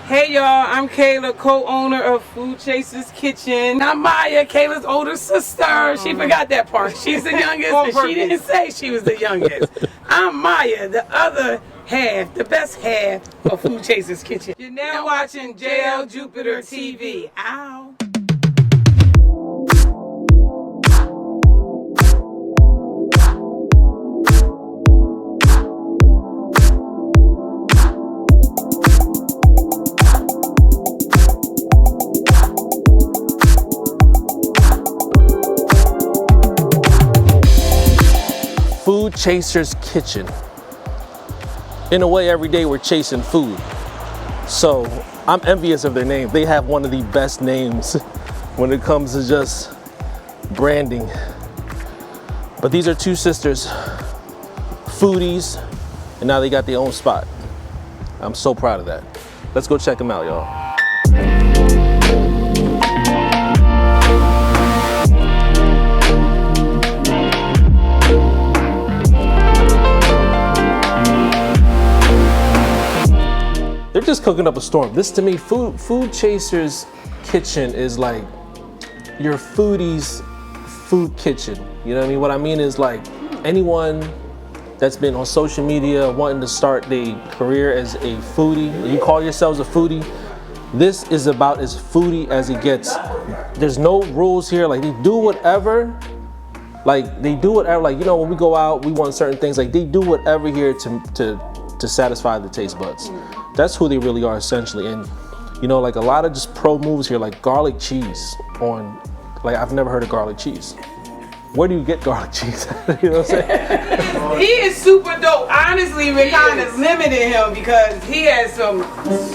Hey y'all, I'm Kayla, co-owner of FoodChasers Kitchen. I'm Maya, Kayla's older sister. She forgot that part. She's the youngest, and she didn't say she was the youngest. I'm Maya, the other half, the best half of FoodChasers Kitchen. You're now watching JLJupiterTV. Ow. FoodChasers Kitchen. In a way, every day we're chasing food. So I'm envious of their name. They have one of the best names when it comes to just branding. But these are two sisters, foodies, and now they got their own spot. I'm so proud of that. Let's go check them out, y'all. They're just cooking up a storm. This to me, FoodChasers Kitchen is like your foodie's food kitchen. You know what I mean? What I mean is like anyone that's been on social media wanting to start their career as a foodie, you call yourselves a foodie, this is about as foodie as it gets. There's no rules here. Like they do whatever. Like they do whatever. Like, you know, when we go out, we want certain things. Like they do whatever here to satisfy the taste buds. That's who they really are essentially. And you know, like a lot of just pro moves here, like garlic cheese on, like I've never heard of garlic cheese. Where do you get garlic cheese? You know what I'm saying? He is super dope. Honestly, we kind of limited him because he has some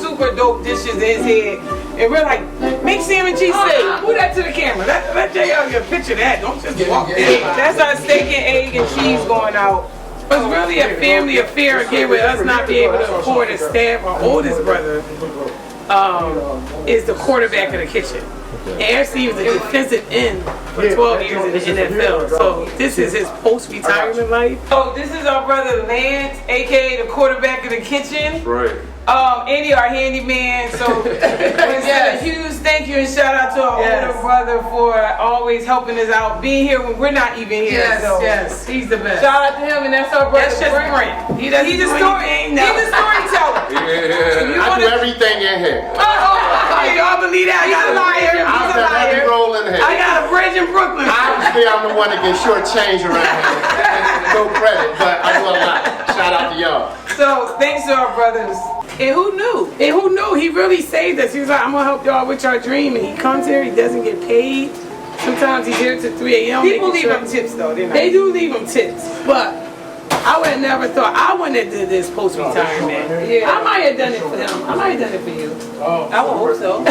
super dope dishes in his head. And we're like, make salmon cheesesteak. Move that to the camera. Let JL get a picture of that. Don't just walk in. That's our steak and egg and cheese going out. It's really a family affair again with us not being able to afford a staff. Our oldest brother is the quarterback of the kitchen. And actually he was a defensive end for 12 years in the NFL. So this is his post-retirement life. So this is our brother Lance, aka the quarterback of the kitchen. Right. Andy, our handyman. So a huge thank you and shout out to our older brother for always helping us out, being here when we're not even here. Yes, he's the best. Shout out to him, and that's our brother. That's just Brent. He's a storyteller. I do everything in here. Y'all believe that? He's a liar. I've done every role in here. I got a bridge in Brooklyn. Obviously, I'm the one that gets shortchanged around here. No credit, but I do a lot. Shout out to y'all. So thanks to our brothers. And who knew? He really saved us. He was like, I'm gonna help y'all with your dream. And he comes here, he doesn't get paid. Sometimes he's here till 3 a.m. People leave him tips though. They do leave him tips. But I would have never thought I wouldn't have did this post-retirement. I might have done it for him. I might have done it for you. I would hope so.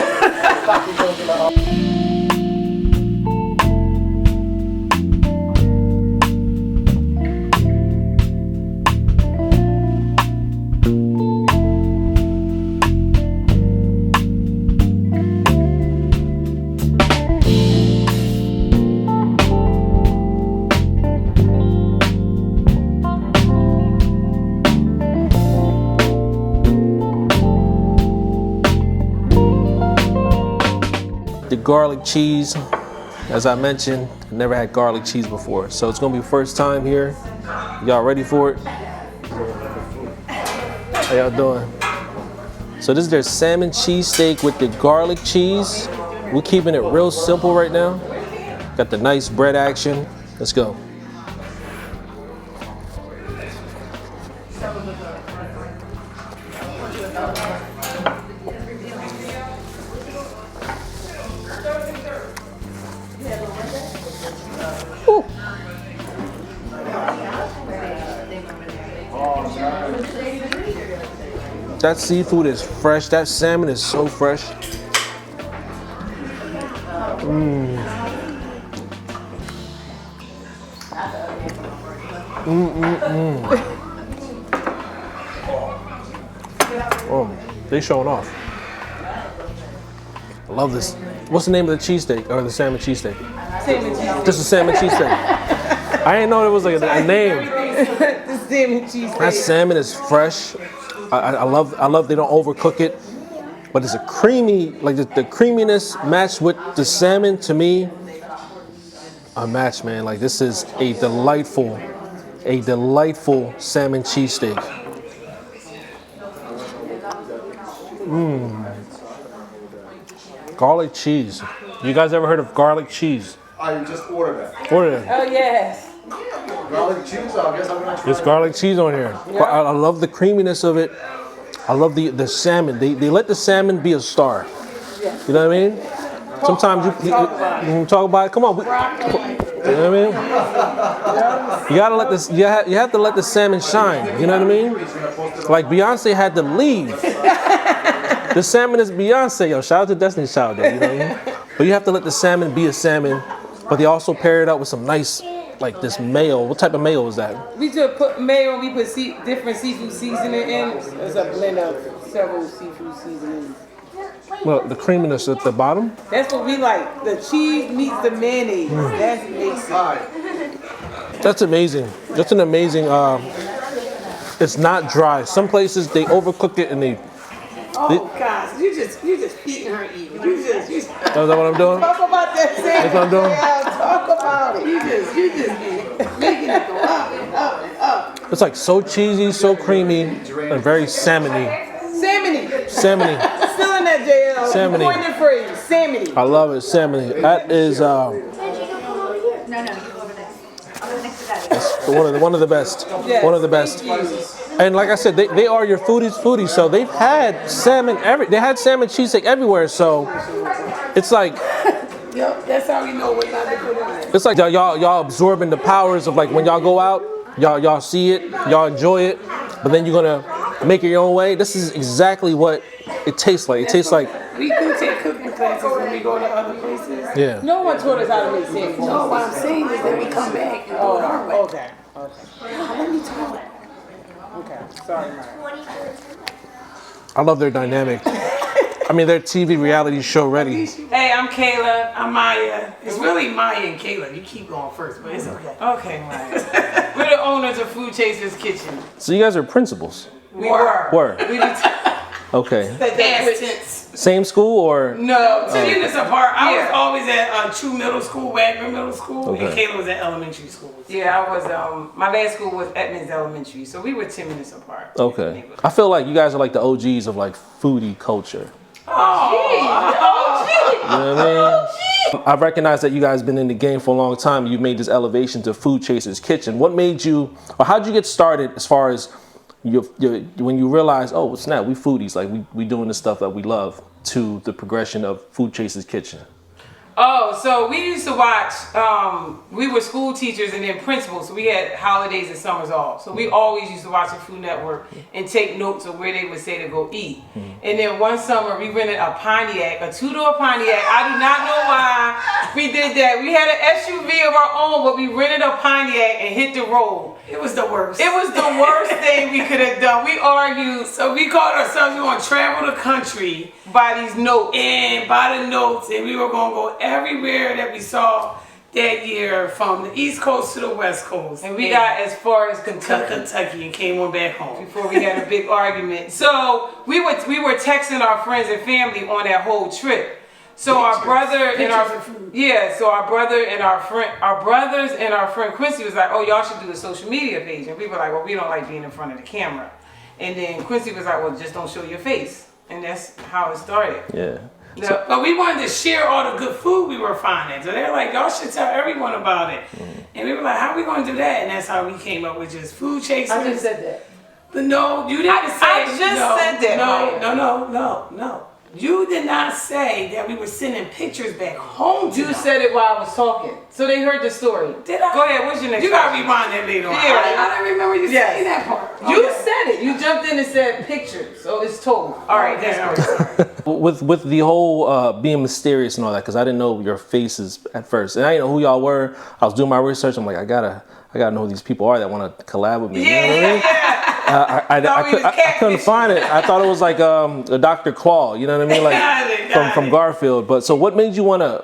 The garlic cheese, as I mentioned, never had garlic cheese before, so it's gonna be first time here. Y'all ready for it? How y'all doing? So this is their salmon cheesesteak with the garlic cheese. We're keeping it real simple right now. Got the nice bread action. Let's go. Ooh. That seafood is fresh. That salmon is so fresh. Oh, they showing off. I love this. What's the name of the cheesesteak or the salmon cheesesteak? Salmon cheesesteak. Just a salmon cheesesteak. I didn't know there was like a name. The salmon cheesesteak. That salmon is fresh. I love they don't overcook it. but it's a creamy, like the creaminess matched with the salmon, to me, a match, man. Like, this is a delightful salmon cheesesteak. Garlic cheese. You guys ever heard of garlic cheese? I just ordered that. Order it. Oh yes. Garlic cheese, I guess I'm gonna try. There's garlic cheese on here. I love the creaminess of it. I love the salmon. They let the salmon be a star. You know what I mean? Sometimes you talk about it. Come on. You know what I mean? You gotta let this. You have to let the salmon shine. You know what I mean? Like Beyonce had to leave. The salmon is Beyonce, yo. Shout out to Destiny Child, you know what I mean? But you have to let the salmon be a salmon. But they also pair it up with some nice, like this mayo. What type of mayo is that? We just put mayo. We put different seafood seasoning in. It's a blend of several seafood seasonings. Well, the creaminess at the bottom. That's what we like. The cheese meets the mayonnaise. That's amazing. That's amazing. That's an amazing. It's not dry. Some places they overcook it and they. Oh gosh, you just eating her eating. You just. Is that what I'm doing? Talk about that salmon. That's what I'm doing. Yeah, talk about it. You just making it go up and up and up. It's like so cheesy, so creamy, and very salmony. Salmony. Salmony. Still in that JL. Salmony. Coin the phrase, salmony. I love it, salmony. That is No, you go over there. I'll go next to that. one of the best. Yes, One of the best. thank you. And like I said, they are your foodies. So they've had salmon they had salmon cheesesteak everywhere. So it's like Yep, that's how we know what not to put in it. it's like y'all absorbing the powers of, like, when y'all go out, y'all see it, y'all enjoy it, but then you're gonna make it your own way. This is exactly what it tastes like. It tastes like, We do take cooking classes when we go to other places. yeah. No one taught us how to make sandwiches. No, what I'm saying is that we come back and do it our way. Okay. Let me talk. Okay. Sorry, Mike. I love their dynamic. I mean, their TV reality show ready. Hey, I'm Kayla. I'm Maya. It's really Maya and Kayla. You keep going first, but it's okay. Okay, Maya. We're the owners of FoodChasers Kitchen. So you guys are principals. We were. We Okay. the past tense. Same school or? No, 2 units apart. I was always at True Middle School, Wagner Middle School, and Okay. Kayla was at elementary school. Yeah, I was. My last school was Edmonds Elementary, so we were 10 minutes apart. Okay. I feel like you guys are like the OGs of like foodie culture. Oh, You know what I mean? I recognize that you guys been in the game for a long time. You made this elevation to FoodChasers Kitchen. What made you, or how'd you get started as far as when you realized, oh, snap, we foodies, like we doing the stuff that we love, to the progression of FoodChasers Kitchen? Oh, so we used to watch, we were school teachers and then principals, so we had holidays and summers off. So we always used to watch the Food Network and take notes of where they would say to go eat. And then one summer we rented a Pontiac, a 2-door Pontiac. I do not know why we did that. We had an SUV of our own, but we rented a Pontiac and hit the road. It was the worst. It was the worst thing we could have done. We argued, so we called ourselves, we were going to travel the country by these notes. And by the notes, and we were going to go everywhere that we saw that year, from the East Coast to the West Coast. And we got as far as Kentucky and came on back home before we had a big argument. So we were texting our friends and family on that whole trip. So our brother and our brothers and our friend Quincy was like, oh, y'all should do a social media page. And we were like, well, we don't like being in front of the camera. And then Quincy was like, well, just don't show your face. And that's how it started. Yeah. But we wanted to share all the good food we were finding. So they're like, y'all should tell everyone about it. And we were like, how are we going to do that? And that's how we came up with just FoodChasers. I just said that. But no, you didn't say. I just said that. No. You did not say that we were sending pictures back home to You them. said it while I was talking. So they heard the story. Did I? Go ahead, what's your next You gotta rewind that later on. Yeah. I don't remember you saying that part. You said it. You jumped in and said pictures. So it's told. All right, that's With the whole being mysterious and all that, because I didn't know your faces at first, and I didn't know who y'all were. I was doing my research. I'm like, I gotta know who these people are that want to collab with me. You know what I mean? I couldn't find it. I thought it was like a Dr. Claw. You know what I mean, like from Garfield. But so, what made you want to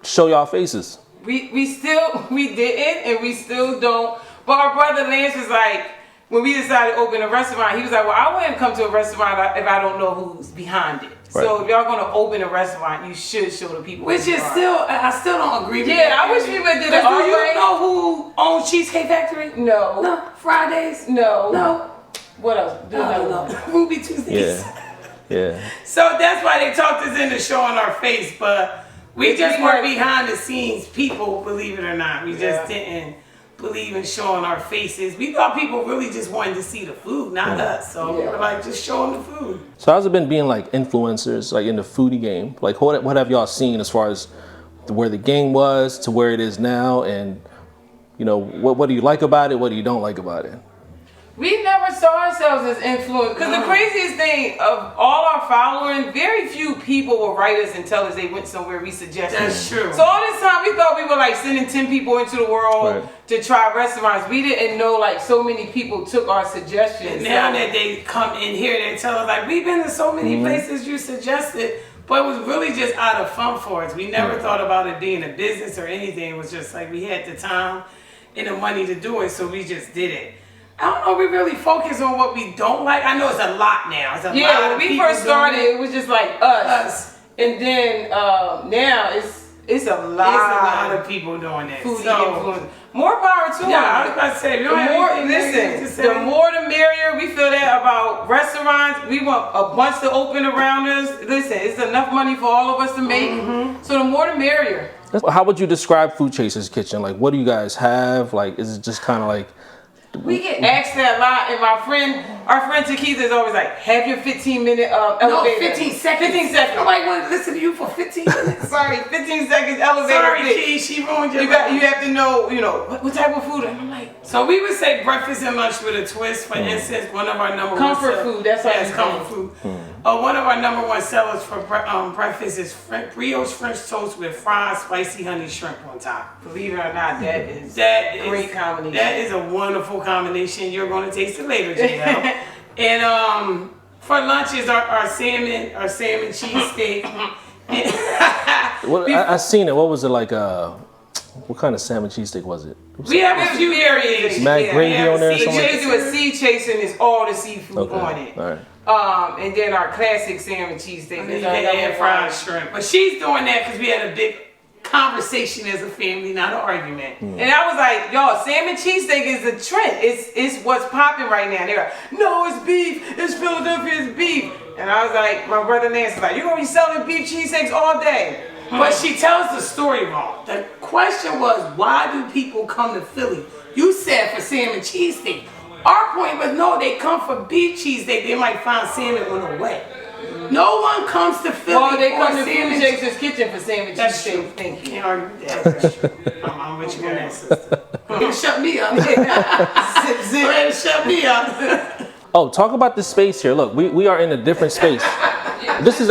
show y'all faces? We didn't, and we still don't. But our brother Lance was like, when we decided to open a restaurant, he was like, well, I wouldn't come to a restaurant if I don't know who's behind it. So if y'all gonna open a restaurant, you should show the people. Which is still, I still don't agree with that. Yeah, I wish people did it. Do you know who owns Cheesecake Factory? No. No. Fridays? No. No. What else? I don't know. Ruby Tuesdays. Yeah. So that's why they talked us into showing our face, but we just were behind the scenes people, believe it or not. We just didn't believe in showing our faces. We thought people really just wanted to see the food, not us. So we were like, just show them the food. So how's it been being like influencers, like in the foodie game? Like what have y'all seen as far as where the game was to where it is now, and you know what do you like about it? What do you don't like about it? We never saw ourselves as influenced. Because the craziest thing of all our following, very few people will write us and tell us they went somewhere we suggested. That's true. So all this time we thought we were like sending 10 people into the world to try restaurants. We didn't know like so many people took our suggestions. And now that they come in here, they tell us like, we've been to so many places you suggested, but it was really just out of fun for us. We never thought about it being a business or anything. It was just like we had the time and the money to do it, so we just did it. I don't know, we really focus on what we don't like. I know it's a lot now. It's a lot when we first started, it was just like us. And then now it's a lot. It's a lot of people doing that. Foodie influence. More power to them. Yeah, I was about to say, the more the merrier. We feel that about restaurants. We want a bunch to open around us. Listen, it's enough money for all of us to make. So the more the merrier. How would you describe Food Chasers Kitchen? Like, what do you guys have? Like, is it just kind of like... We get asked that a lot, and our friend Takeitha is always like, have your 15-minute elevator. No, 15 seconds. 15 seconds. Nobody wanted to listen to you for 15 minutes. Sorry, 15 seconds elevator. Sorry, Key, she ruined your You have to know, what type of food. And I'm like, so we would say breakfast and lunch with a twist. For instance, one of our number one comfort food. That's what it's comfort food. One of our number one sellers for breakfast is brioche French toast with fried spicy honey shrimp on top. Believe it or not, that is great combination. That is a wonderful combination. You're going to taste it later, JL. And for lunch is our salmon cheesesteak. I seen it. What was it like? What kind of salmon cheesesteak was it? We have a few variations. Mad gravy on there or something? We do a sea chaser and it's all the seafood on it. All right. And then our classic salmon cheesesteak is and fried shrimp. But she's doing that because we had a big conversation as a family, not an argument. And I was like, y'all, salmon cheesesteak is a trend. It's what's popping right now. They're like, no, it's beef. It's Philadelphia, it's beef. And I was like, my brother Nancy's like, you're going to be selling beef cheesesteaks all day. But she tells the story wrong. The question was, why do people come to Philly? You said for salmon cheesesteak. Our point was, no, they come for beef cheesesteak. They might find salmon on the way. No one comes to Philly. Well, they come to FoodChasers Kitchen for salmon cheesesteak. Thank you. Can't argue with that. That's true. I'm with you on that, sister. You shut me up. Go ahead and shut me up. Oh, talk about the space here. Look, we are in a different space. This is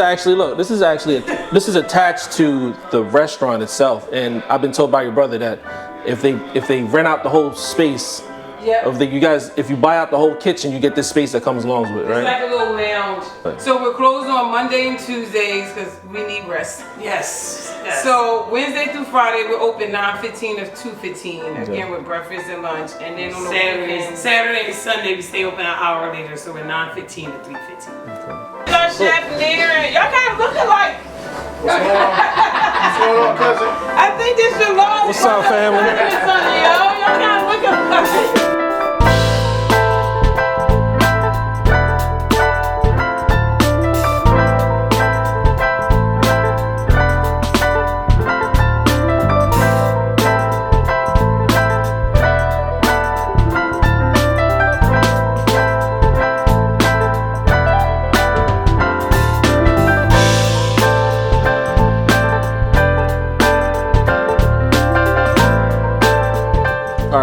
attached to the restaurant itself, and I've been told by your brother that if they rent out the whole space, if you buy out the whole kitchen, you get this space that comes along with it, right? It's like a little lounge. Right. So we're closed on Monday and Tuesdays because we need rest. Yes. So Wednesday through Friday we're open 9:15 to 2:15 again with breakfast and lunch, and then on the Saturday and Sunday we stay open an hour later, so we're 9:15 to 3:15. Our chef Naren, y'all kind of look alike. What's going on, cousin? I think this your long. What's up, family? Y'all kind of look alike.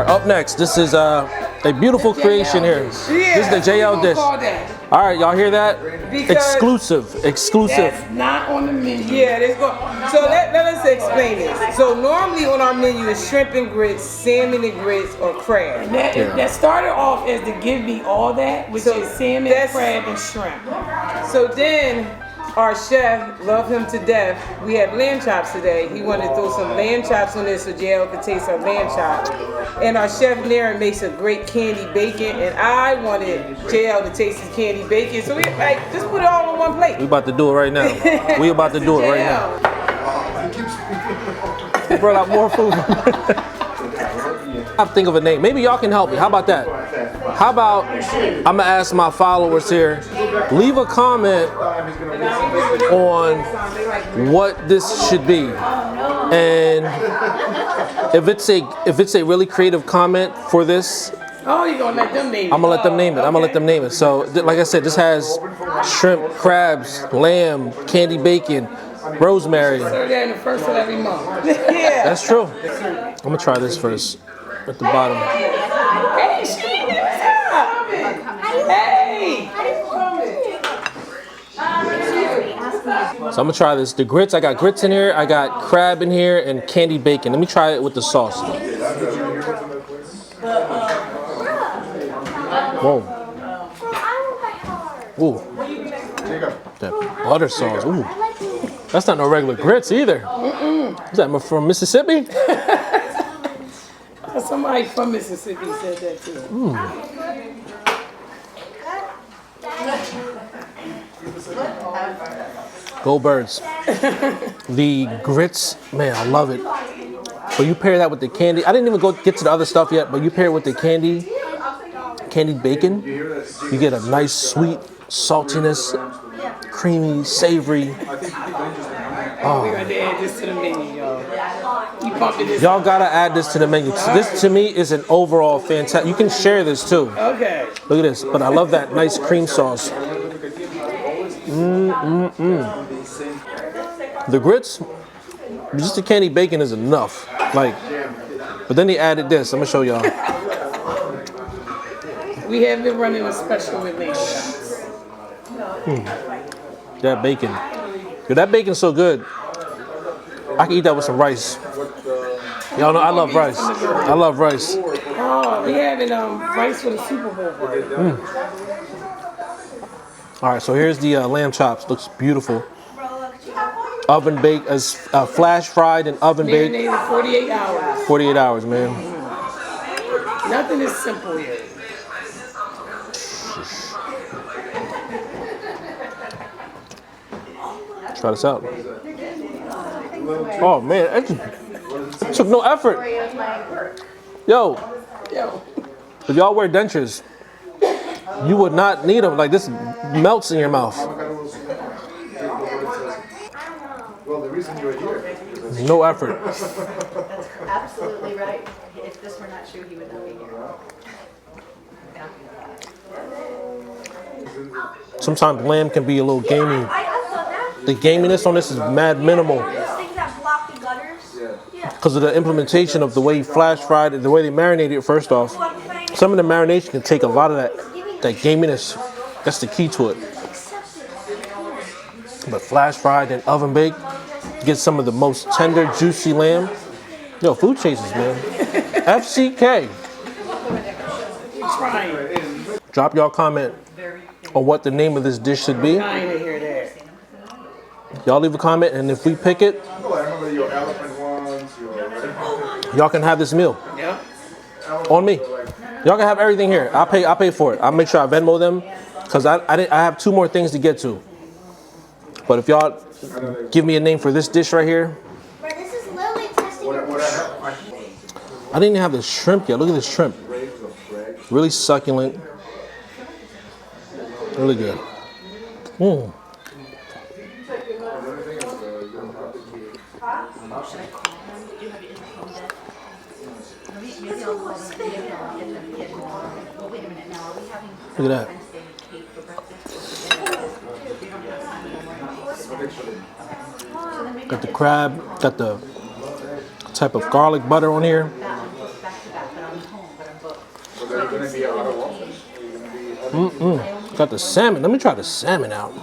Up next, this is a beautiful creation here. This is the JL dish. All right, y'all hear that? Exclusive. That's not on the menu. Yeah, so let us explain this. So normally on our menu is shrimp and grits, salmon and grits, or crab. And that started off as the give me all that, which is salmon, crab, and shrimp. So then our chef, love him to death. We had lamb chops today. He wanted to throw some lamb chops on this so JL could taste our lamb chops. And our chef Nara makes a great candy bacon, and I wanted JL to taste his candy bacon. So we like just put it all on one plate. We about to do it right now. We about to do it right now. We brought out more food. I think of a name. Maybe y'all can help me. How about that? How about I'm gonna ask my followers here, leave a comment on what this should be, and if it's a really creative comment for this, Oh, you gonna let them name it? I'm gonna let them name it. I'm gonna let them name it. So, like I said, this has shrimp, crabs, lamb, candy bacon, rosemary. Serve that in the first of every month. Yeah. That's true. I'm gonna try this first at the bottom. Hey, she what's up? Hey. So I'm gonna try this. The grits, I got grits in here, I got crab in here, and candy bacon. Let me try it with the sauce. Whoa. Ooh. That butter sauce. Ooh. That's not no regular grits either. Is that from Mississippi? Somebody from Mississippi said that too. Go Birds. The grits, man, I love it. But you pair that with the candy. I didn't even get to the other stuff yet, but you pair it with the candied bacon. You get a nice sweet saltiness, creamy, savory. Oh. We're gonna add this to the menu, y'all. You pumping this? Y'all gotta add this to the menu. This to me is an overall fantastic. You can share this too. Okay. Look at this. But I love that nice cream sauce. The grits, just the candy bacon is enough. Like, but then they added this. I'm gonna show y'all. We have been running a special with lamb chops. That bacon. Yo, that bacon's so good. I can eat that with some rice. Y'all know I love rice. I love rice. Oh, we having rice for the Super Bowl party. All right, so here's the lamb chops. Looks beautiful. Oven baked, as flash fried and oven baked. Marinated 48 hours. 48 hours, man. Nothing is simple here. Try this out. Oh man, it took no effort. Yo, if y'all wear dentures, you would not need them. Like this melts in your mouth. No effort. That's absolutely right. If this were not true, he would not be here. Sometimes lamb can be a little gamey. The gaminess on this is mad minimal because of the implementation of the way you flash fried it, the way they marinated it. First off, some of the marination can take a lot of that gaminess. That's the key to it. But flash fried and oven baked, you get some of the most tender, juicy lamb. Yo, Food Chasers, man. FCK. Drop y'all comment on what the name of this dish should be. I ain't hear that. Y'all leave a comment, and if we pick it, y'all can have this meal. Yep. On me. Y'all can have everything here. I'll pay for it. I'll make sure I Venmo them because I have 2 more things to get to. But if y'all give me a name for this dish right here. This is Lily testing your I didn't even have the shrimp yet. Look at this shrimp. Really succulent. Really good. Look at that. Got the crab, got the type of garlic butter on here. Got the salmon. Let me try the salmon out.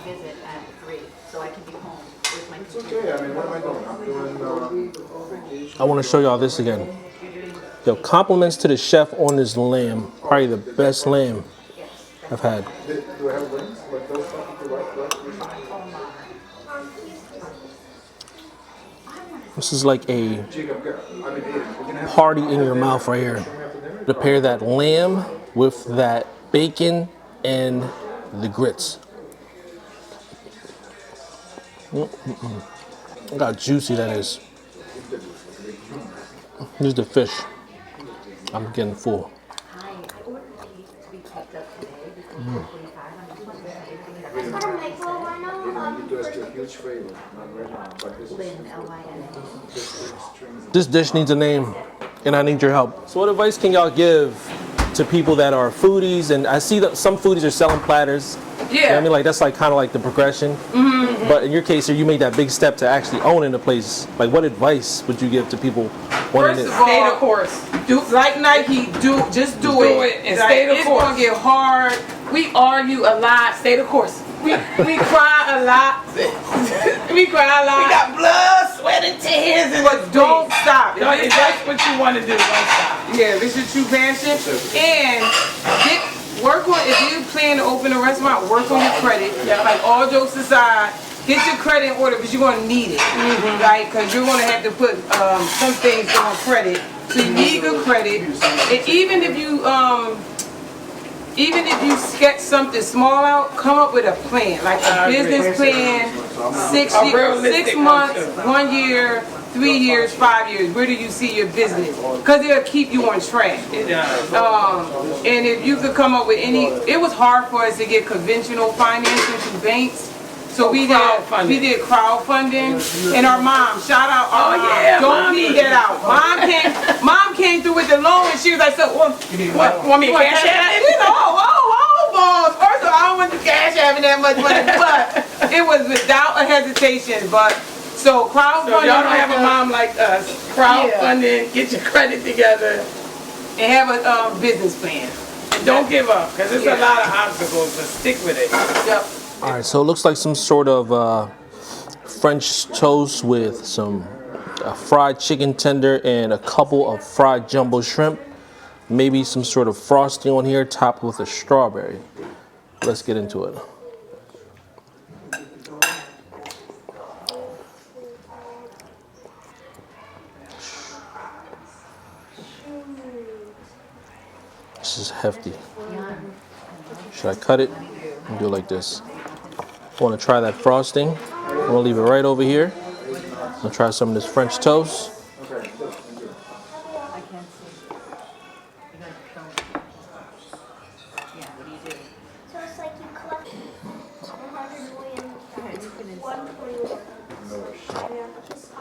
I want to show y'all this again. Yo, compliments to the chef on this lamb. Probably the best lamb I've had. This is like a party in your mouth right here. To pair that lamb with that bacon and the grits. Look how juicy that is. Here's the fish. I'm getting full. Hi, I ordered these to be picked up today before 4:45. Lynn, Lyn. This dish needs a name, and I need your help. So what advice can y'all give to people that are foodies? And I see that some foodies are selling platters. Yeah. You know what I mean? Like that's like kind of like the progression. Mm-hmm. But in your case here, you made that big step to actually owning the place. Like what advice would you give to people wanting First it? of all, Stay the course. do like Nike. Just do it. And Like, stay the it's course. gonna get hard. We argue a lot. Stay the course. We cry a lot. We cry a lot. We got blood, sweat, and tears. But don't stop. If that's what you want to do, don't stop. Yeah, this is your true passion. And work on, if you plan to open a restaurant, work on your credit. Yeah. Like all jokes aside, get your credit in order because you're going to need it. Right? Because you're going to have to put some things on credit. So you need good credit. And even if you sketch something small out, come up with a plan. Like a business plan, 6 months, 1 year, 3 years, 5 years. Where do you see your business? Because it'll keep you on track. And if you could come up with it was hard for us to get conventional financing through banks. So we did crowdfunding, and our mom, shout out our mom. yeah, Don't leave that out. Mom came through with the loan, and she was like, "So what? Want me to cash out? You know, balls. First of all, I don't want the cash having that much money, but it was without a hesitation. But so crowdfunding. So y'all don't have a mom like us. Crowdfunding, get your credit together, and have a business plan. and don't give up because there's a lot of obstacles. But stick with it. Yep. All right, so it looks like some sort of French toast with some fried chicken tender and a couple of fried jumbo shrimp. Maybe some sort of frosting on here topped with a strawberry. Let's get into it. This is hefty. Should I cut it and do it like this? I want to try that frosting. I'm going to leave it right over here. I'm going to try some of this French toast. So it's like you collect 100 million. 141. Yeah, just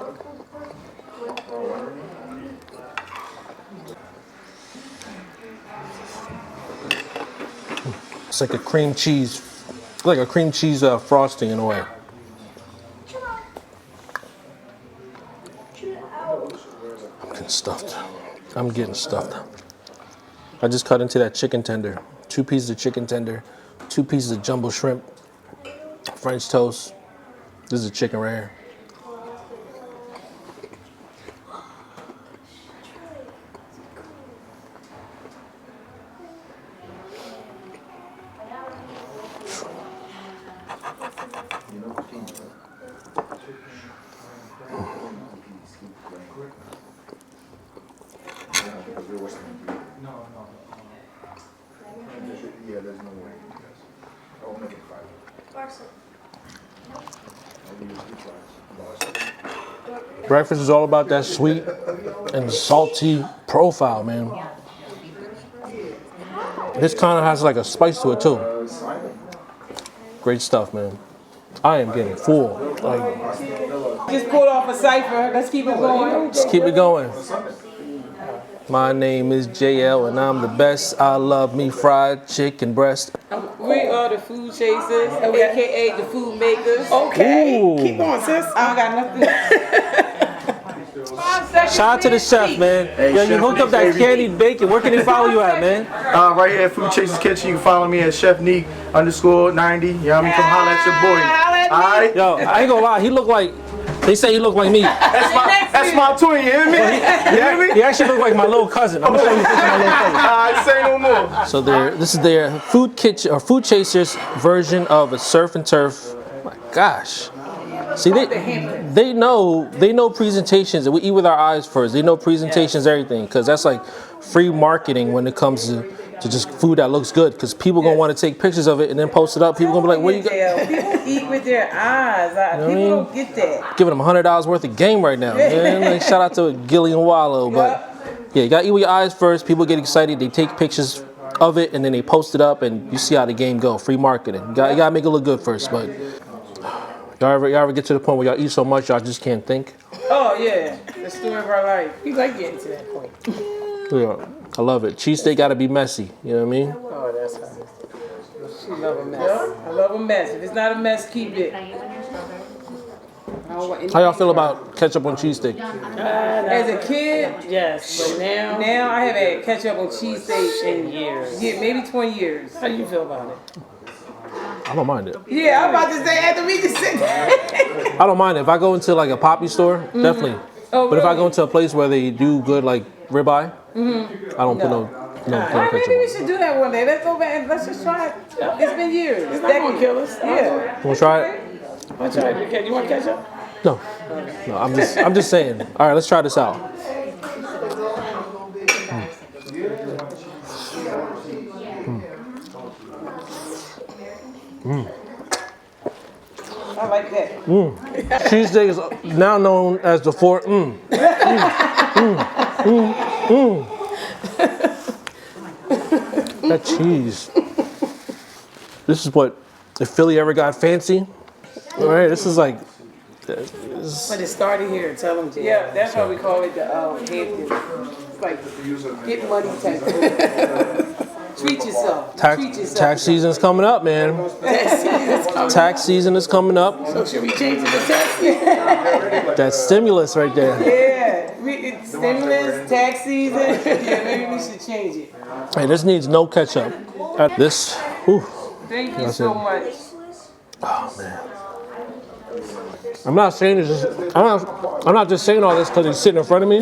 It's like a cream cheese, frosting in a way. I'm getting stuffed. I just cut into that chicken tender. 2 pieces of chicken tender, 2 pieces of jumbo shrimp, French toast. This is a chicken right here. Yeah, there's no way. I'll make it 5. Breakfast is all about that sweet and salty profile, man. This kind of has like a spice to it too. Great stuff, man. I am getting full. Like, Just pulled off a cipher. Let's keep it going. let's keep it going. My name is JL and I'm the best. I love me fried chicken breast. We are the food chasers, aka the food makers. Okay, Ooh. keep on, sis. I don't got nothing. Shout out to the chef, man. Yo, you Chef hooked up that candied bacon. Where can they follow you at, man? Right here at FoodChasers Kitchen. You can follow me at Chef Neek _90. You know what I mean? Come holler at your boy. Alright? Yo, I ain't gonna lie. He look like, they say he look like me. That's my twin, you hear me? You hear me? He actually look like my little cousin. I'm gonna show you a picture of my little cousin. Alright, say no more. So this is their food kitchen or food chasers version of a surf and turf. Oh my gosh. See, they know presentations, and we eat with our eyes first. They know presentations, everything, because that's like free marketing when it comes to just food that looks good. Because people gonna want to take pictures of it and then post it up. People gonna be like, "What you got?" People eat with their eyes. People don't get that. Giving them $100 worth of game right now, man. Like, shout out to Gillian Wallow, but yeah, you gotta eat with your eyes first. People get excited, they take pictures of it, and then they post it up, and you see how the game go. Free marketing. You gotta make it look good first, but. Y'all ever get to the point where y'all eat so much y'all just can't think? Oh yeah, the story of our life. We like getting to that point. Yeah, I love it. Cheesesteak gotta be messy. You know what I mean? Oh, that's how. She love a mess. I love a mess. If it's not a mess, keep it. How y'all feel about ketchup on cheesesteak? As a kid, Yes, but now I haven't had ketchup on cheesesteak in years. Yeah, maybe 20 years. How do you feel about it? I don't mind it. Yeah, I'm about to say after we just sit there. I don't mind it. If I go into like a poppy store, definitely. Oh, But if I really? go into a place where they do good like ribeye, I don't put no ketchup Maybe we on. should do that one day. Let's go back and let's just try it. It's been years. It's not gonna kill us. Yeah. Wanna try it? I'll try it. You want ketchup? No. No, I'm just saying. All right, let's try this out. I like that. Cheesesteak is now known as the four. That cheese. This is what, if Philly ever got fancy, all right, this is like. But it started here. Tell them. Yeah, that's why we call it the head dip. It's like get money type of treat yourself. Treat yourself. Tax season's coming up, man. Tax season is coming up. So should we change it to tax? That stimulus right there. Yeah, it's stimulus, tax season. Yeah, maybe we should change it. Hey, this needs no ketchup. This, whew. Thank you That's so it. much. Oh man. I'm not saying this. I'm not just saying all this because he's sitting in front of me.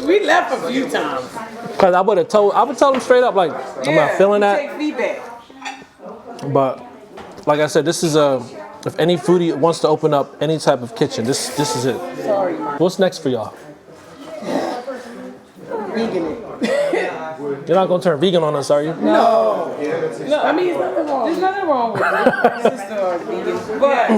We left a few times. Because I would tell him straight up, like, I'm not feeling that. Take feedback. But like I said, this is if any foodie wants to open up any type of kitchen, this is it. Sorry, Mark. What's next for y'all? Vegan it. You're not gonna turn vegan on us, are you? No, I mean, there's nothing wrong with it. My sister are vegan, but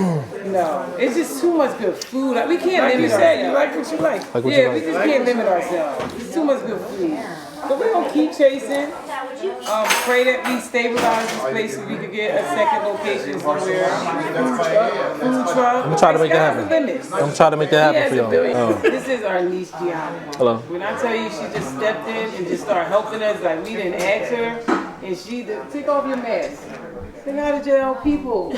no, it's just too much good food. Like, we can't Like you limit said, you ourselves. like what you like. Like what Yeah, you we like? just can't limit ourselves. It's too much good food. But we're gonna keep chasing. Pray that we stabilize this place so we could get a second location somewhere. Food truck. I'm trying to make that happen. I'm trying to make that happen for y'all. Oh. This is our niece, Gianna. Hello. When I tell you she just stepped in and just started helping us like we didn't ask her, and she take off your mask. Say hi to JL people.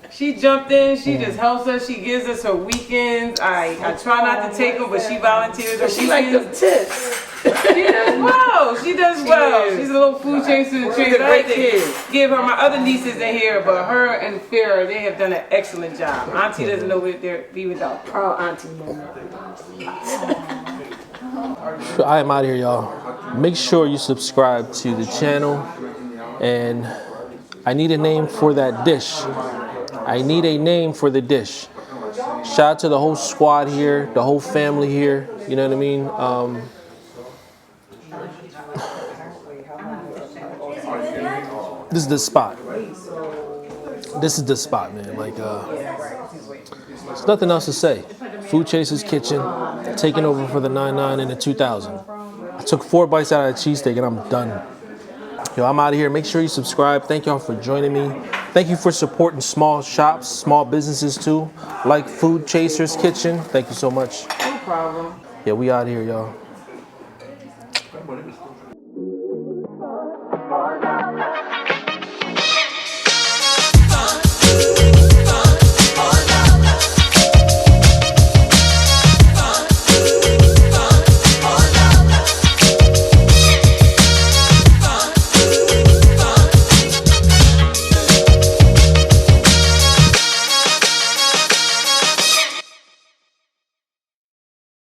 She jumped in, she just helps us, she gives us her weekends. I try not to take her, but she volunteers her She like the weekends. tips. She does well. She does well. She's a little food chaser and trainer. I like to give her, my other nieces in here, but her and Farrah, they have done an excellent job. Auntie doesn't know what they're be without. Proud auntie moment. I am out of here, y'all. Make sure you subscribe to the channel, and I need a name for that dish. I need a name for the dish. Shout out to the whole squad here, the whole family here. You know what I mean? This is the spot. This is the spot, man. Like, there's nothing else to say. FoodChasers Kitchen, taking over for the 99 and the 2000. I took 4 bites out of the cheesesteak and I'm done. Yo, I'm out of here. Make sure you subscribe. Thank y'all for joining me. Thank you for supporting small shops, small businesses too, like FoodChasers Kitchen. Thank you so much. No problem. Yeah, we out here, y'all.